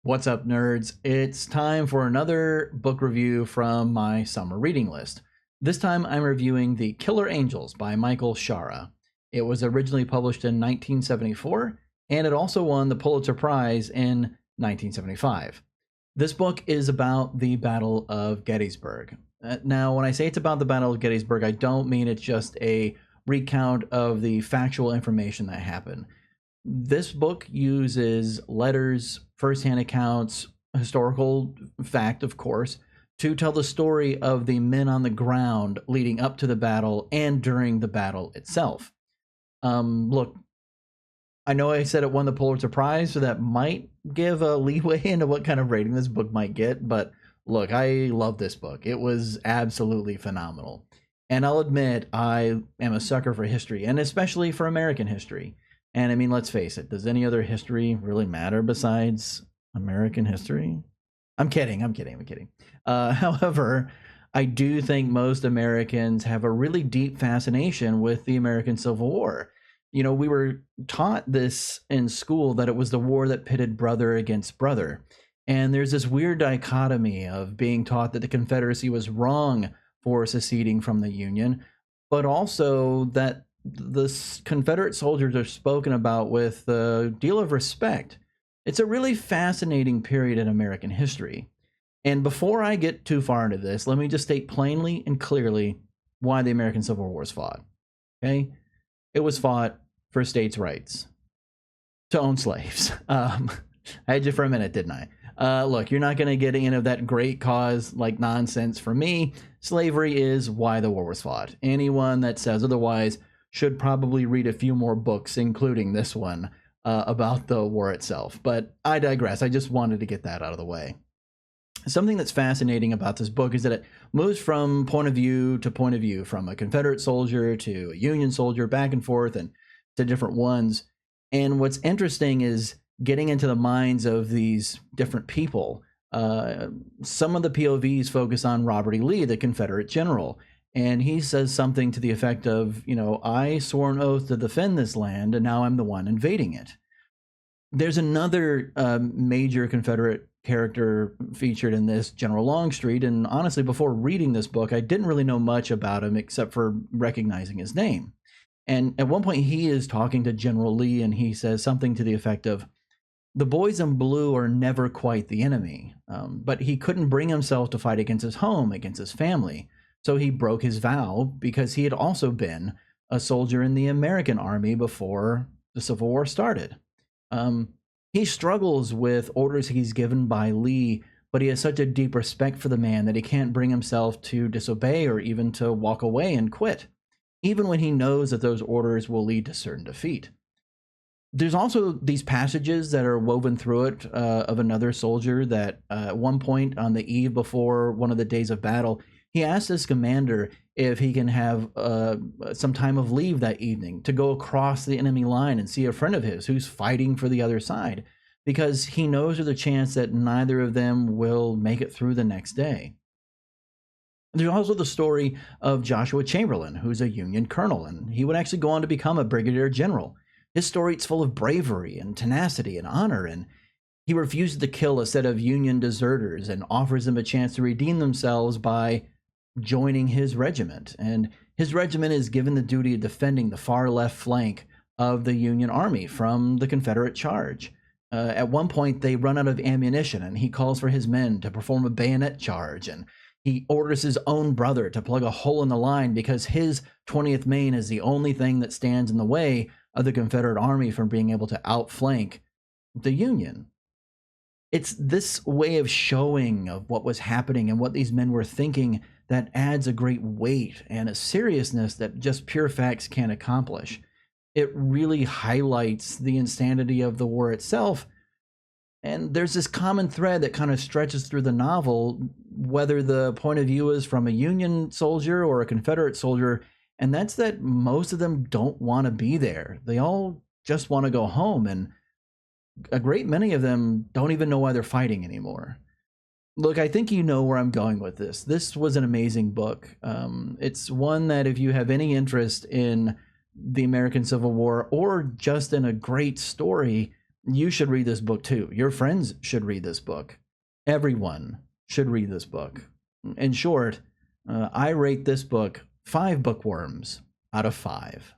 What's up, nerds? It's time for another book review from my summer reading list. This time I'm reviewing The Killer Angels by Michael Shaara. It was originally published in 1974, and it also won the Pulitzer Prize in 1975. This book is about the Battle of Gettysburg. Now, when I say it's about the Battle of Gettysburg, I don't mean it's just a recount of the factual information that happened. This book uses letters, firsthand accounts, historical fact, of course, to tell the story of the men on the ground leading up to the battle and during the battle itself. Look, I know I said it won the Pulitzer Prize, so that might give a leeway into what kind of rating this book might get, but look, I love this book. It was absolutely phenomenal. And I'll admit, I am a sucker for history, and especially for American history. And I mean, let's face it, does any other history really matter besides American history? I'm kidding. However, I do think most Americans have a really deep fascination with the American Civil War. You know, we were taught this in school, that it was the war that pitted brother against brother. And there's this weird dichotomy of being taught that the Confederacy was wrong for seceding from the Union, but also that the Confederate soldiers are spoken about with a deal of respect. It's a really fascinating period in American history. And before I get too far into this, let me just state plainly and clearly why the American Civil War was fought. Okay? It was fought for states' rights to own slaves. I had you for a minute, didn't I? Look, you're not going to get any of that great cause like nonsense from me. Slavery is why the war was fought. Anyone that says otherwise should probably read a few more books, including this one, about the war itself. But I digress. I just wanted to get that out of the way. Something that's fascinating about this book is that it moves from point of view to point of view, from a Confederate soldier to a Union soldier, back and forth, and to different ones. And what's interesting is getting into the minds of these different people. Some of the POVs focus on Robert E. Lee, the Confederate general. And he says something to the effect of, you know, I swore an oath to defend this land, and now I'm the one invading it. There's another major Confederate character featured in this, General Longstreet, and honestly, before reading this book, I didn't really know much about him except for recognizing his name. And at one point, he is talking to General Lee, and he says something to the effect of, the boys in blue are never quite the enemy, but he couldn't bring himself to fight against his home, against his family. So he broke his vow because he had also been a soldier in the American army before the Civil War started. He struggles with orders he's given by Lee, but he has such a deep respect for the man that he can't bring himself to disobey or even to walk away and quit, even when he knows that those orders will lead to certain defeat. There's also these passages that are woven through it of another soldier that at one point on the eve before one of the days of battle, he asks his commander if he can have some time of leave that evening to go across the enemy line and see a friend of his who's fighting for the other side, because he knows there's a chance that neither of them will make it through the next day. There's also the story of Joshua Chamberlain, who's a Union colonel, and he would actually go on to become a brigadier general. His story is full of bravery and tenacity and honor, and he refuses to kill a set of Union deserters and offers them a chance to redeem themselves by joining his regiment. And his regiment is given the duty of defending the far left flank of the Union army from the Confederate charge. At one point, they run out of ammunition, and he calls for his men to perform a bayonet charge, and he orders his own brother to plug a hole in the line because his 20th Maine is the only thing that stands in the way of the Confederate army from being able to outflank the Union. It's this way of showing of what was happening and what these men were thinking that adds a great weight and a seriousness that just pure facts can't accomplish. It really highlights the insanity of the war itself. And there's this common thread that kind of stretches through the novel, whether the point of view is from a Union soldier or a Confederate soldier, and that's that most of them don't want to be there. They all just want to go home, and a great many of them don't even know why they're fighting anymore. Look, I think you know where I'm going with this. This was an amazing book. It's one that if you have any interest in the American Civil War or just in a great story, you should read this book too. Your friends should read this book. Everyone should read this book. In short, I rate this book 5 bookworms out of 5.